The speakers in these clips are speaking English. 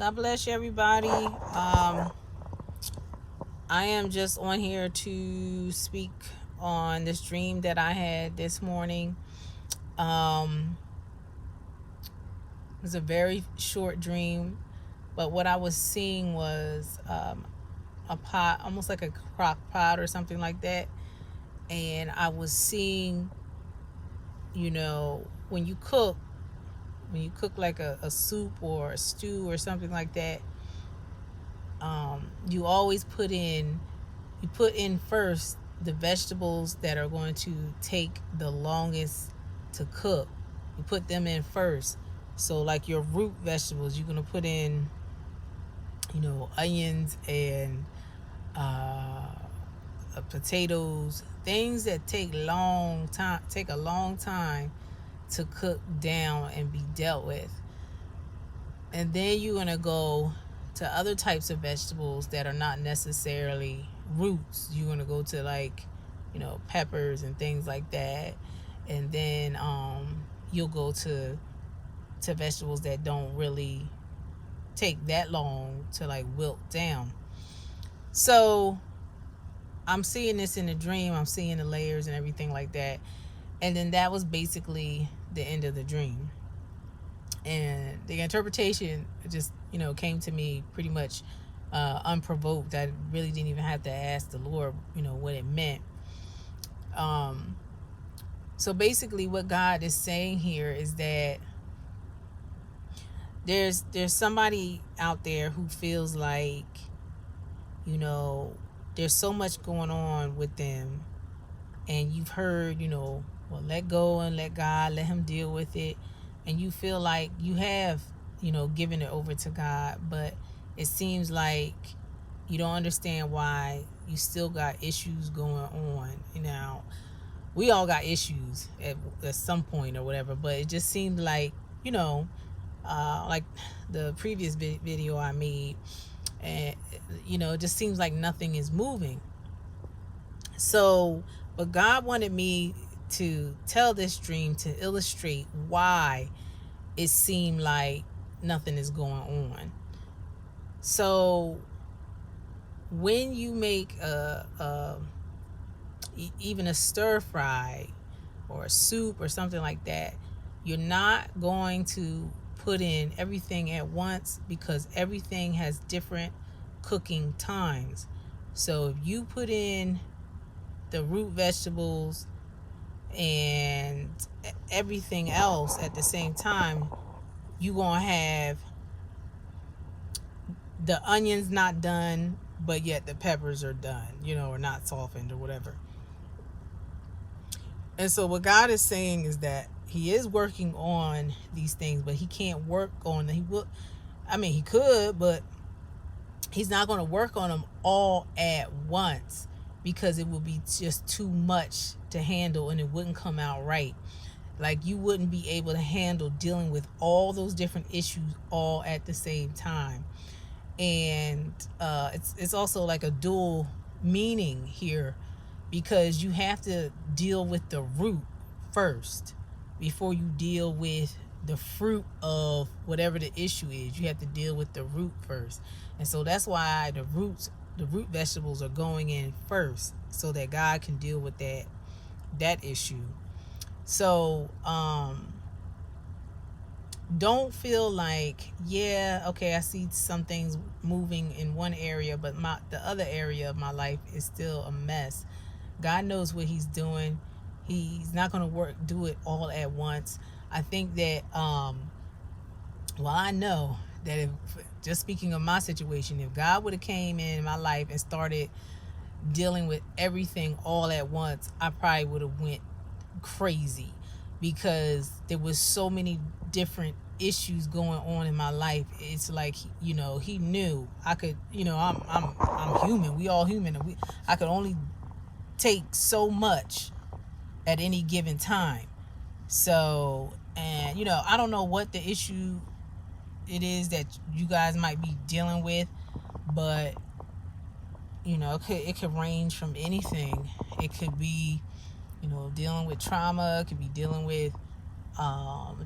God bless you, everybody. I am just on here to speak on this dream that I had this morning. It was a very short dream, but what I was seeing was a pot, almost like a crock pot or something like that. And I was seeing, when you cook like a soup or a stew or something like that, you always put in first the vegetables that are going to take the longest to cook. You put them in first. So like your root vegetables, you're going to put in, onions and potatoes, things that take a long time to cook down and be dealt with. And then you're going to go to other types of vegetables that are not necessarily roots. You're going to go to peppers and things like that. And then you'll go to vegetables that don't really take that long to like wilt down. So I'm seeing this in a dream. I'm seeing the layers and everything like that. And then that was basically the end of the dream. And the interpretation just, came to me pretty much unprovoked. I really didn't even have to ask the Lord, what it meant. So basically what God is saying here is that there's somebody out there who feels like, there's so much going on with them, and you've heard, well, let go and let God, let him deal with it. And you feel like you have, given it over to God, but it seems like you don't understand why you still got issues going on. We all got issues at some point or whatever, but it just seemed like, like the previous video I made, and it just seems like nothing is moving. So, but God wanted me to tell this dream to illustrate why it seemed like nothing is going on. So when you make even a stir fry or a soup or something like that, you're not going to put in everything at once, because everything has different cooking times. So if you put in the root vegetables and everything else at the same time, you're going to have the onions not done, but yet the peppers are done, or not softened or whatever. And so what God is saying is that he is working on these things, but he can't work on them. He could, but he's not going to work on them all at once, because it would be just too much to handle and it wouldn't come out right. Like, you wouldn't be able to handle dealing with all those different issues all at the same time. And it's also like a dual meaning here, because you have to deal with the root first before you deal with the fruit of whatever the issue is. You have to deal with the root first. And so that's why the root vegetables are going in first, so that God can deal with that issue. So don't feel like, I see some things moving in one area, but the other area of my life is still a mess. God knows what he's doing. He's not going to do it all at once. I think that, I know that if, just speaking of my situation, if God would have came in my life and started dealing with everything all at once, I probably would have went crazy, because there was so many different issues going on in my life. It's like, he knew I could, I'm human. We all human, and I could only take so much at any given time. So, and I don't know what the issue it is that you guys might be dealing with, but it could range from anything. It could be, dealing with trauma. It could be dealing with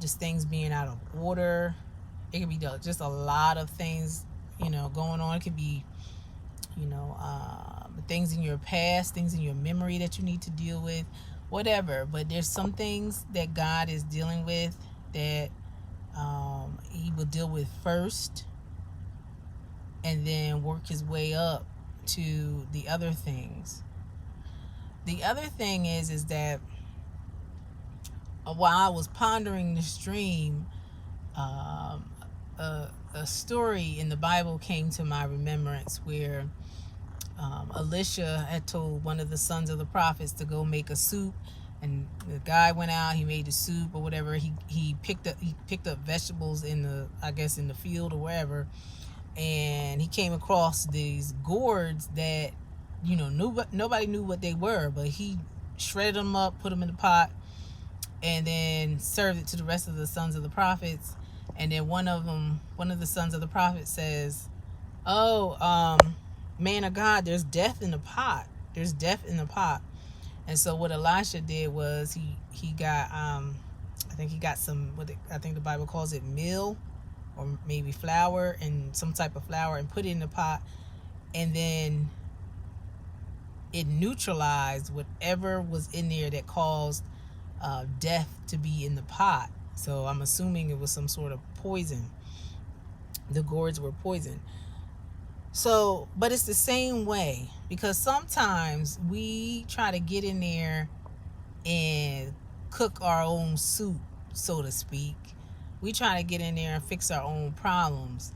just things being out of order. It could be just a lot of things, going on. It could be, things in your past, things in your memory that you need to deal with, whatever. But there's some things that God is dealing with that he will deal with first, and then work his way up to the other things. The other thing is that while I was pondering this dream, um, a story in the Bible came to my remembrance where Elisha had told one of the sons of the prophets to go make a soup, and the guy went out. He made the soup or whatever. He picked up vegetables in the, I guess, in the field or wherever, and he came across these gourds that nobody knew what they were, but he shredded them up, put them in the pot, and then served it to the rest of the sons of the prophets. And then one of the sons of the prophet says, "Oh, man of God, there's death in the pot. There's death in the pot." And so what Elisha did was he got I think he got some, I think the Bible calls it meal, or maybe flour, and some type of flour, and put it in the pot, and then it neutralized whatever was in there that caused death to be in the pot. So I'm assuming it was some sort of poison. The gourds were poison. So, but it's the same way, because sometimes we try to get in there and cook our own soup, so to speak. We try to get in there and fix our own problems.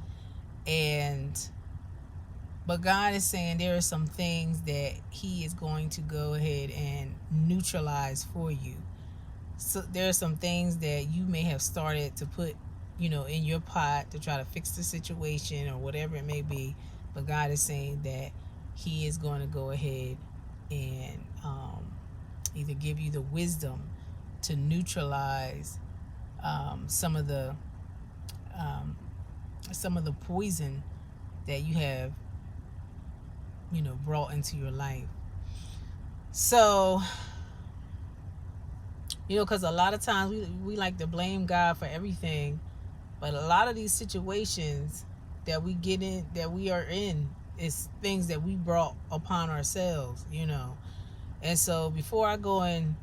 But God is saying there are some things that he is going to go ahead and neutralize for you. So there are some things that you may have started to put, in your pot to try to fix the situation or whatever it may be. But God is saying that he is going to go ahead and either give you the wisdom to neutralize some of the poison that you have, brought into your life. So, because a lot of times we like to blame God for everything, but a lot of these situations that we get in, that we are in, is things that we brought upon ourselves, And so before I go and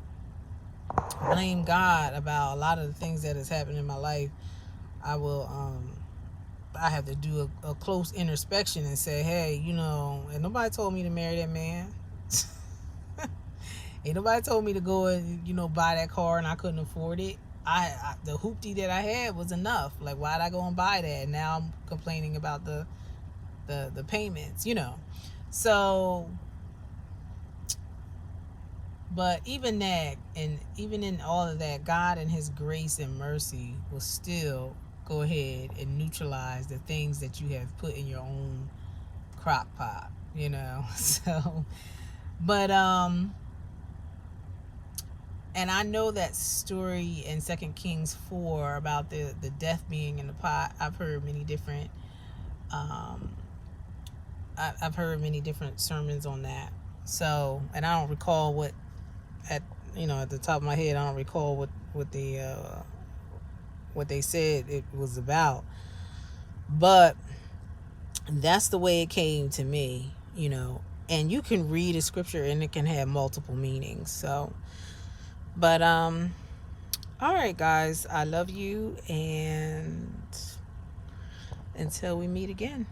blame God about a lot of the things that has happened in my life, I have to do a close introspection and say, hey, and nobody told me to marry that man. Ain't nobody told me to go and, buy that car and I couldn't afford it. The hoopty that I had was enough. Like, why'd I go and buy that? And now I'm complaining about the payments, So, but even that, and even in all of that, God and his grace and mercy will still go ahead and neutralize the things that you have put in your own crock pot, So, but and I know that story in 2 Kings 4 about the death being in the pot. I've heard many different I've heard many different sermons on that. So, and I don't recall at the top of my head, I don't recall what they said it was about. But that's the way it came to me, And you can read a scripture and it can have multiple meanings. So, but all right, guys, I love you, and until we meet again.